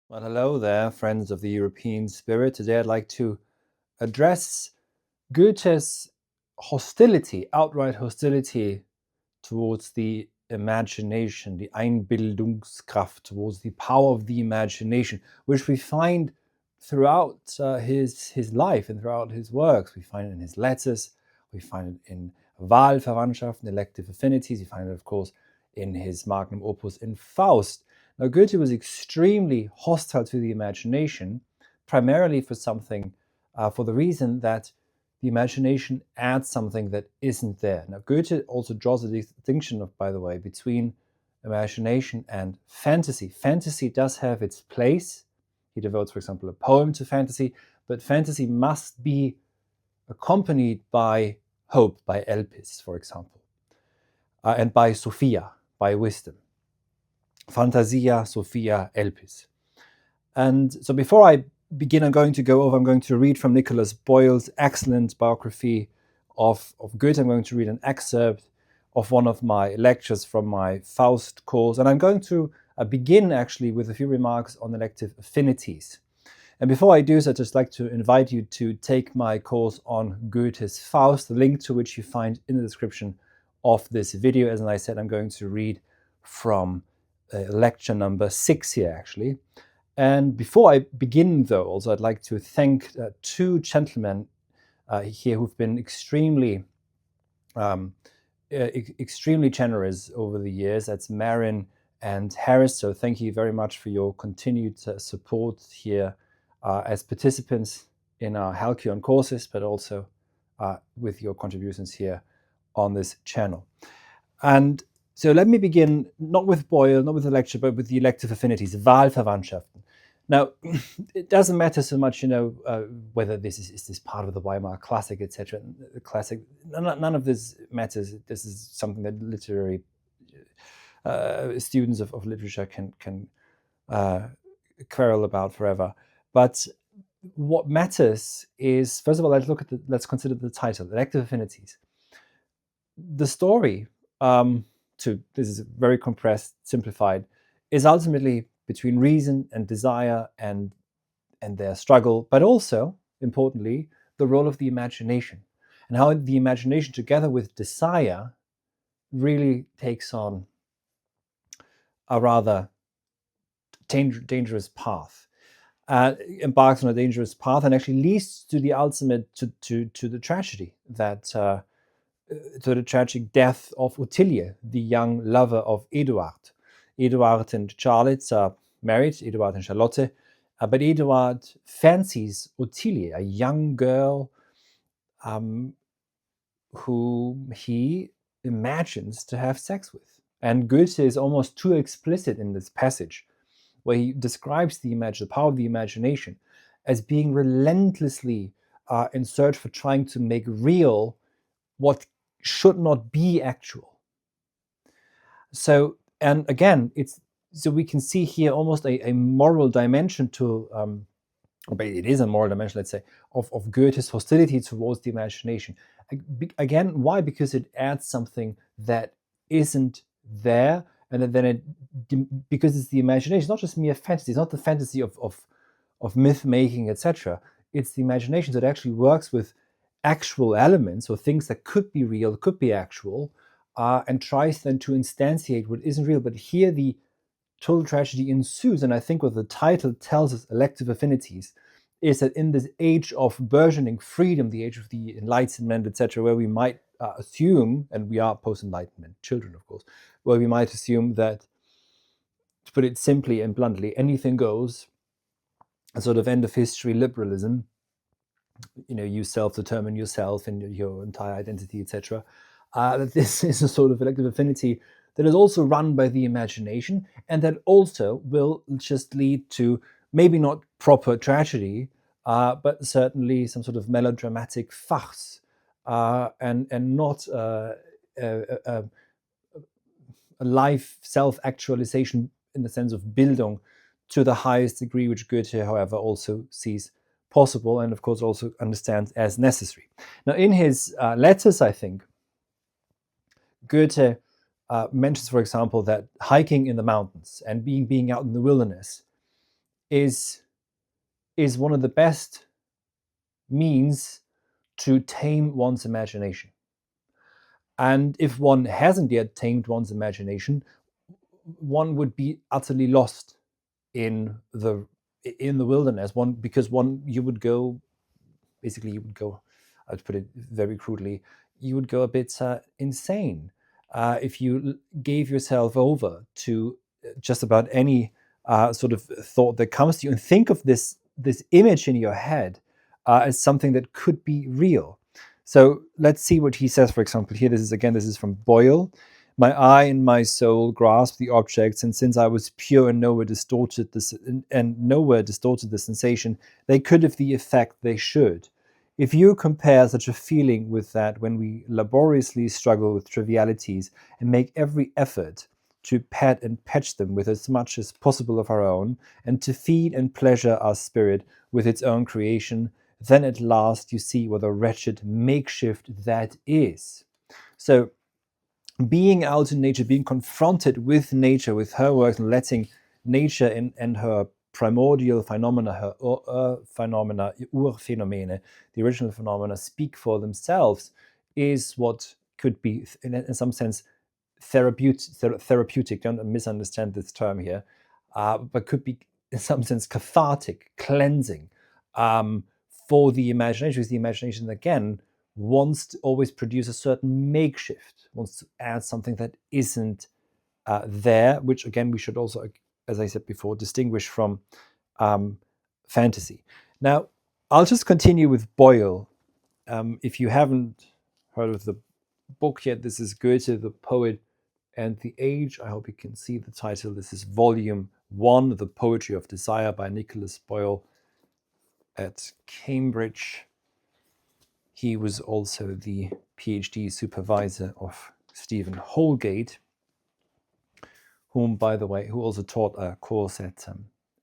Well, hello there, friends of the European spirit. Today I'd like to address Goethe's hostility, outright hostility towards the imagination, the Einbildungskraft, towards the power of the imagination, which we find throughout his life and throughout his works. We find it in his letters, we find it in Wahlverwandtschaften, Elective Affinities, we find it, of course, in his magnum opus in Faust. Now, Goethe was extremely hostile to the imagination, primarily for the reason that the imagination adds something that isn't there. Now, Goethe also draws a distinction, by the way, between imagination and fantasy. Fantasy does have its place. He devotes, for example, a poem to fantasy, but fantasy must be accompanied by hope, by Elpis, for example, and by Sophia, by wisdom. Fantasia, Sophia, Elpis. And so before I begin, I'm going to read from Nicholas Boyle's excellent biography of Goethe. I'm going to read an excerpt of one of my lectures from my Faust course. And I'm going to begin actually with a few remarks on elective affinities. And before I do so, I'd just like to invite you to take my course on Goethe's Faust, the link to which you find in the description of this video. As I said, I'm going to read from lecture number 6 here, actually. And before I begin, though, also I'd like to thank two gentlemen here who've been extremely generous over the years. That's Marin and Harris. So thank you very much for your continued support here as participants in our Halcyon courses, but also with your contributions here on this channel. And so let me begin, not with Boyle, not with the lecture, but with the elective affinities, Wahlverwandtschaften. Now, it doesn't matter so much, whether this is part of the Weimar Classic, etc. The Classic, none of this matters. This is something that literary students of literature can quarrel about forever. But what matters is, first of all, let's consider the title, Elective Affinities. The story, this is very compressed, simplified, is ultimately between reason and desire and their struggle, but also, importantly, the role of the imagination and how the imagination, together with desire, really takes on a rather dangerous path, embarks on a dangerous path, and actually leads to the ultimate, to the tragedy that to the tragic death of Ottilie, the young lover of Eduard. Eduard and Charlotte are married, Eduard and Charlotte, but Eduard fancies Ottilie, a young girl who he imagines to have sex with. And Goethe is almost too explicit in this passage, where he describes the power of the imagination as being relentlessly in search for trying to make real what should not be actual. So, and again, so we can see here almost a moral dimension to, but it is a moral dimension, let's say, of Goethe's hostility towards the imagination. Again, why? Because it adds something that isn't there, and then because it's the imagination, it's not just mere fantasy, it's not the fantasy of myth making, etc. It's the imagination that actually works with actual elements or things that could be real, could be actual, and tries then to instantiate what isn't real. But here the total tragedy ensues, and I think what the title tells us, Elective Affinities, is that in this age of burgeoning freedom, the age of the Enlightenment, etc., where we might assume, and we are post-Enlightenment children, of course, where we might assume that, to put it simply and bluntly, anything goes, a sort of end of history liberalism, you self-determine yourself and your entire identity, etc. That this is a sort of elective affinity that is also run by the imagination, and that also will just lead to maybe not proper tragedy, but certainly some sort of melodramatic farce, and not a life self-actualization in the sense of Bildung to the highest degree, which Goethe, however, also sees possible and, of course, also understands as necessary. Now, in his letters, I think, Goethe mentions, for example, that hiking in the mountains and being out in the wilderness is one of the best means to tame one's imagination. And if one hasn't yet tamed one's imagination, one would be utterly lost in the wilderness. Because you would go, basically you would go, I'd put it very crudely, you would go a bit insane if you gave yourself over to just about any sort of thought that comes to you, and think of this image in your head as something that could be real. So let's see what he says. For example, here, this is from Boyle. My eye and my soul grasp the objects, and since I was pure and nowhere distorted the sensation, they could have the effect they should. If you compare such a feeling with that when we laboriously struggle with trivialities and make every effort to pet and patch them with as much as possible of our own, and to feed and pleasure our spirit with its own creation, then at last you see what a wretched makeshift that is. So, being out in nature, being confronted with nature, with her works, and letting nature and her primordial phenomena, her phenomena, urphenomene, the original phenomena, speak for themselves, is what could be, in some sense, therapeutic. Don't misunderstand this term here, but could be, in some sense, cathartic, cleansing for the imagination. Because the imagination, again, wants to always produce a certain makeshift, wants to add something that isn't there, which again we should also, as I said before, distinguish from fantasy. Now, I'll just continue with Boyle. If you haven't heard of the book yet, this is Goethe, the Poet and the Age. I hope you can see the title. This is Volume 1, The Poetry of Desire by Nicholas Boyle at Cambridge. He was also the PhD supervisor of Stephen Holgate, who also taught a course at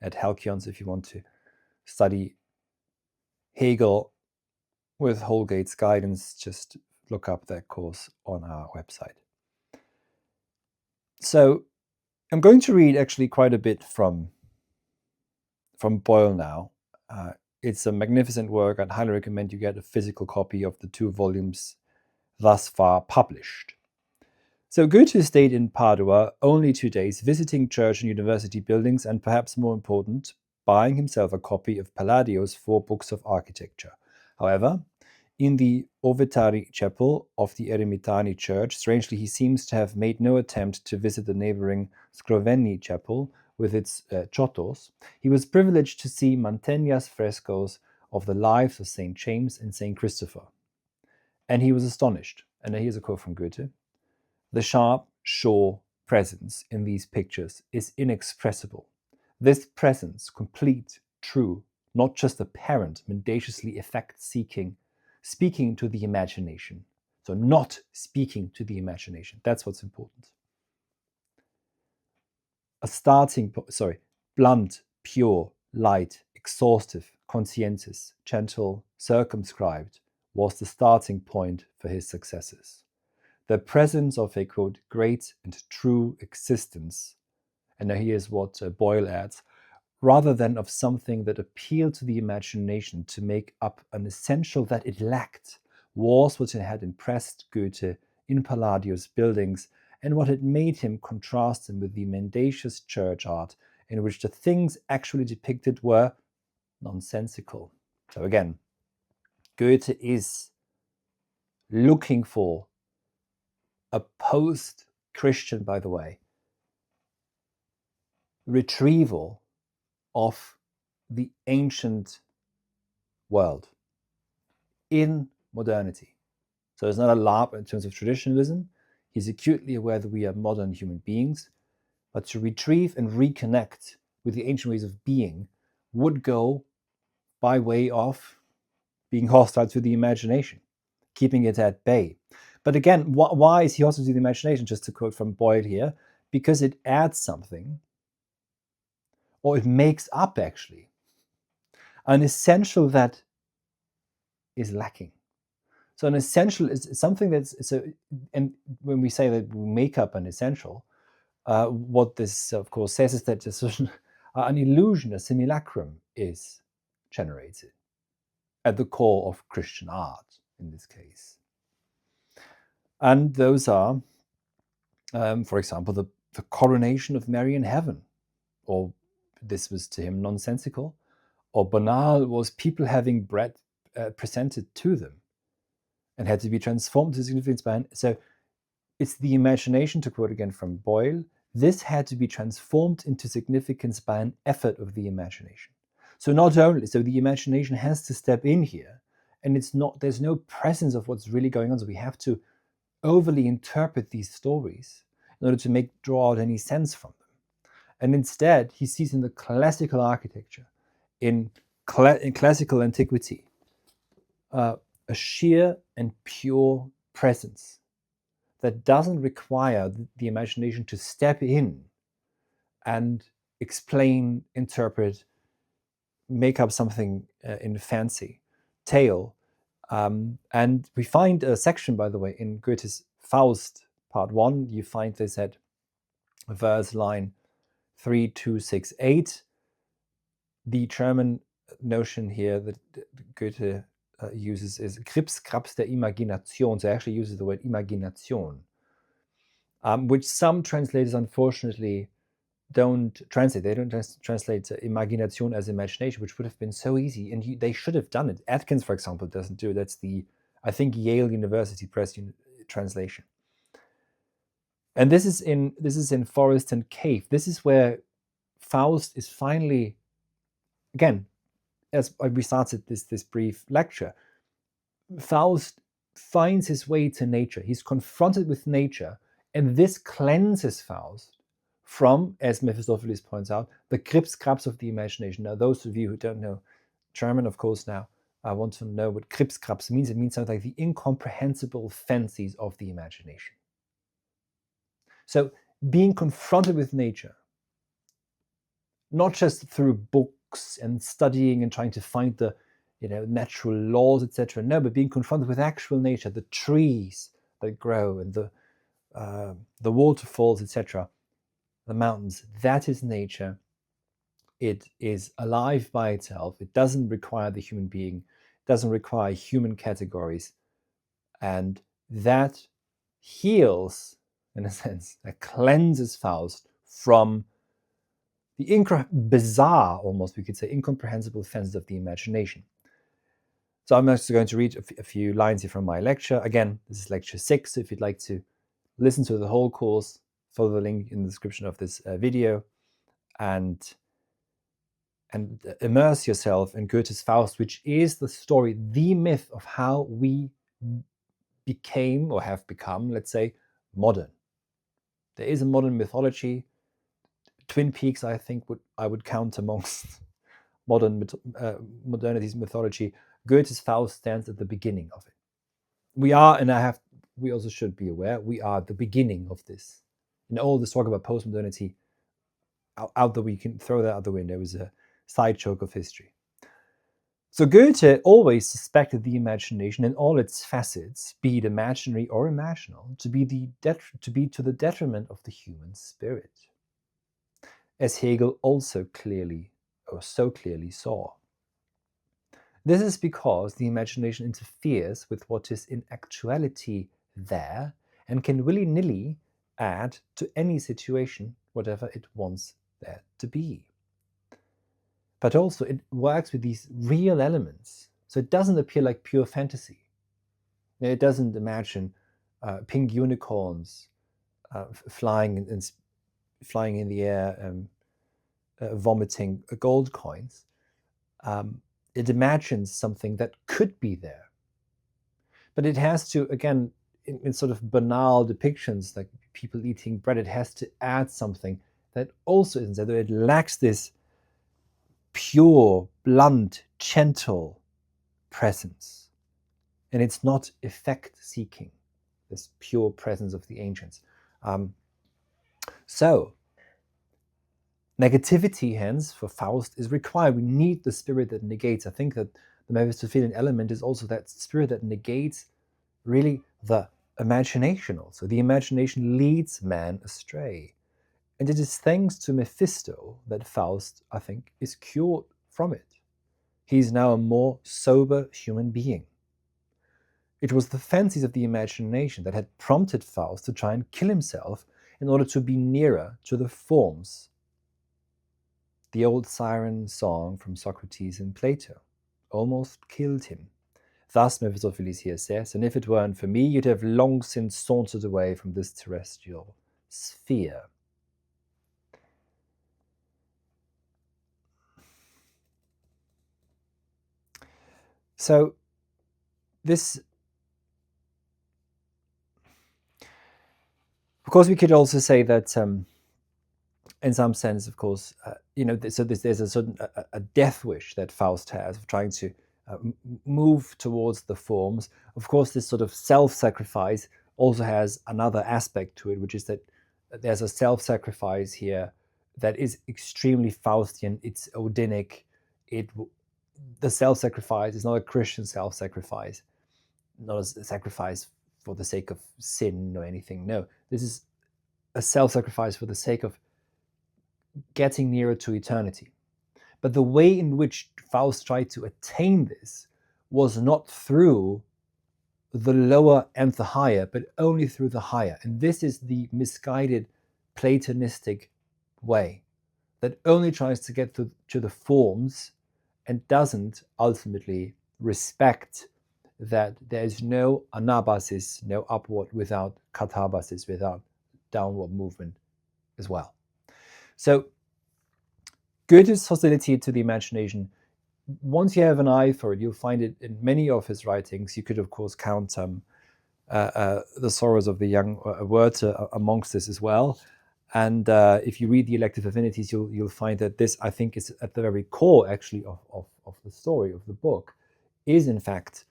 Halcyons. If you want to study Hegel with Holgate's guidance, just look up that course on our website. So I'm going to read actually quite a bit from Boyle now. It's a magnificent work. I'd highly recommend you get a physical copy of the 2 volumes thus far published. So Goethe stayed in Padua only 2 days, visiting church and university buildings, and perhaps more important, buying himself a copy of Palladio's 4 books of architecture. However, in the Ovetari chapel of the Eremitani church, strangely, he seems to have made no attempt to visit the neighboring Scrovegni chapel with its Giottos. He was privileged to see Mantegna's frescoes of the lives of St. James and St. Christopher. And he was astonished. And here's a quote from Goethe. The sharp, sure presence in these pictures is inexpressible. This presence, complete, true, not just apparent, mendaciously effect-seeking, speaking to the imagination. So not speaking to the imagination. That's what's important. Blunt, pure, light, exhaustive, conscientious, gentle, circumscribed, was the starting point for his successors. The presence of a, quote, great and true existence, and now here's what Boyle adds, rather than of something that appealed to the imagination to make up an essential that it lacked, was what had impressed Goethe in Palladio's buildings, and what had made him contrast them with the mendacious church art, in which the things actually depicted were nonsensical. So again, Goethe is looking for a post-Christian, by the way, retrieval of the ancient world in modernity. So it's not a LARP in terms of traditionalism. He's acutely aware that we are modern human beings, but to retrieve and reconnect with the ancient ways of being would go by way of being hostile to the imagination, keeping it at bay. But again, why is he hostile to the imagination? Just to quote from Boyle here, because it adds something, or it makes up actually an essential that is lacking. So an essential is something that's so. And when we say that we make up an essential, what this of course says is that there's certain an illusion, a simulacrum is generated at the core of Christian art in this case. And those are, for example, the coronation of Mary in heaven, or this was to him nonsensical, or banal was people having bread presented to them and had to be transformed to significance by. So it's the imagination, to quote again from Boyle, this had to be transformed into significance by an effort of the imagination. So not only, so the imagination has to step in here, and there's no presence of what's really going on. So we have to overly interpret these stories in order to draw out any sense from them. And instead, he sees in the classical architecture, in classical antiquity, a sheer and pure presence that doesn't require the imagination to step in and explain, interpret, make up something in fancy tale. And we find a section, by the way, in Goethe's Faust, part 1, you find this at verse line 3268. The German notion here that Goethe uses is Krimskrams der Imagination. So he actually uses the word Imagination, which some translators unfortunately don't translate. They don't translate Imagination as imagination, which would have been so easy, and they should have done it. Atkins, for example, doesn't do it. That's the, I think, Yale University Press translation. And this is in Forest and Cave. This is where Faust is finally, again, as we started this brief lecture, Faust finds his way to nature. He's confronted with nature, and this cleanses Faust from, as Mephistopheles points out, the Krimskrams of the imagination. Now, those of you who don't know German, of course, now want to know what Krimskrams means. It means something like the incomprehensible fancies of the imagination. So being confronted with nature, not just through books and studying and trying to find the natural laws, etc. No, but being confronted with actual nature, the trees that grow and the waterfalls, etc., the mountains, that is nature. It is alive by itself. It doesn't require the human being, it doesn't require human categories. And that heals, in a sense, that cleanses Faust from the bizarre, almost we could say, incomprehensible fences of the imagination. So I'm just going to read a few lines here from my lecture. Again, this is lecture 6. So if you'd like to listen to the whole course, follow the link in the description of this video and immerse yourself in Goethe's Faust, which is the story, the myth of how we became or have become, let's say, modern. There is a modern mythology. Twin Peaks, I think, I would count amongst modernity's mythology. Goethe's Faust stands at the beginning of it. We are, and we also should be aware, we are the beginning of this. And all this talk about postmodernity, we can throw that out the window as a side joke of history. So Goethe always suspected the imagination in all its facets, be it imaginary or imaginal, to be to the detriment of the human spirit, as Hegel also so clearly saw. This is because the imagination interferes with what is in actuality there and can willy-nilly add to any situation whatever it wants there to be. But also it works with these real elements, so it doesn't appear like pure fantasy. It doesn't imagine pink unicorns flying in the air, vomiting gold coins. It imagines something that could be there. But it has to, again, in sort of banal depictions, like people eating bread, it has to add something that also isn't there. It lacks this pure, blunt, gentle presence. And it's not effect-seeking, this pure presence of the ancients. So, negativity, hence, for Faust is required. We need the spirit that negates. I think that the Mephistophelian element is also that spirit that negates really the imagination also. The imagination leads man astray. And it is thanks to Mephisto that Faust, I think, is cured from it. He is now a more sober human being. It was the fancies of the imagination that had prompted Faust to try and kill himself in order to be nearer to the forms. The old siren song from Socrates and Plato almost killed him. Thus Mephistopheles here says, and if it weren't for me, you'd have long since sauntered away from this terrestrial sphere. So this, of course, we could also say that in some sense, of course, so there's a certain a death wish that Faust has of trying to move towards the forms. Of course, this sort of self-sacrifice also has another aspect to it, which is that there's a self-sacrifice here that is extremely Faustian. It's Odinic. The self-sacrifice is not a Christian self-sacrifice, not a sacrifice for the sake of sin or anything. No, this is a self-sacrifice for the sake of getting nearer to eternity. But the way in which Faust tried to attain this was not through the lower and the higher, but only through the higher. And this is the misguided Platonistic way that only tries to get to the forms and doesn't ultimately respect that there is no anabasis, no upward without katabasis, without downward movement as well. So Goethe's hostility to the imagination, once you have an eye for it, you'll find it in many of his writings. You could, of course, count The Sorrows of the Young Goethe amongst this as well. And if you read the Elective Affinities, you'll find that this, I think, is at the very core, actually, of the story of the book, is in fact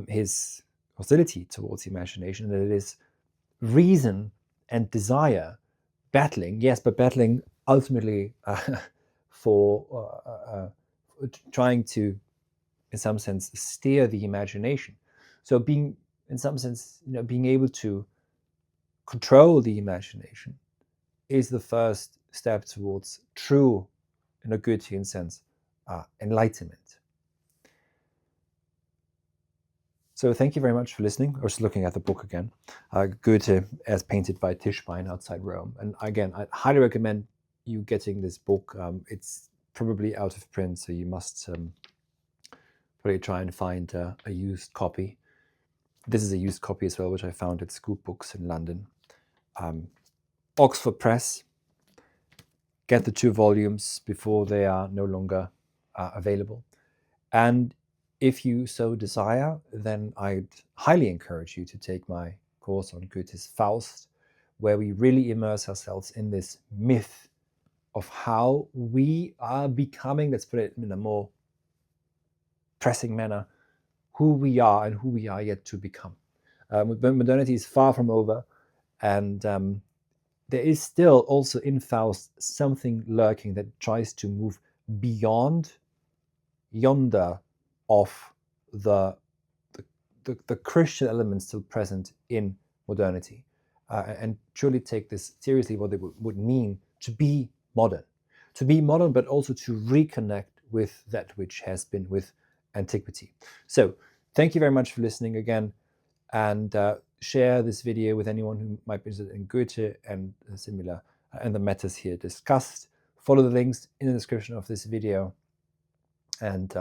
his hostility towards the imagination, that it is reason and desire battling, yes, but battling ultimately for trying to, in some sense, steer the imagination. So being, in some sense, being able to control the imagination is the first step towards true, in a Goethean sense, enlightenment. So thank you very much for listening. I was looking at the book again. Goethe as painted by Tischbein outside Rome. And again, I highly recommend you getting this book. It's probably out of print, so you must probably try and find a used copy. This is a used copy as well, which I found at Scoop Books in London. Oxford Press. Get the 2 volumes before they are no longer available. And if you so desire, then I'd highly encourage you to take my course on Goethe's Faust, where we really immerse ourselves in this myth of how we are becoming, let's put it in a more pressing manner, who we are and who we are yet to become. Modernity is far from over, and there is still also in Faust something lurking that tries to move beyond yonder of the Christian elements still present in modernity, and truly take this seriously, what it would mean to be modern, but also to reconnect with that which has been with antiquity. So thank you very much for listening again, and share this video with anyone who might be interested in Goethe and similar and the matters here discussed. Follow the links in the description of this video, and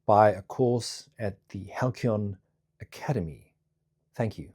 buy a course at the Halcyon Academy. Thank you.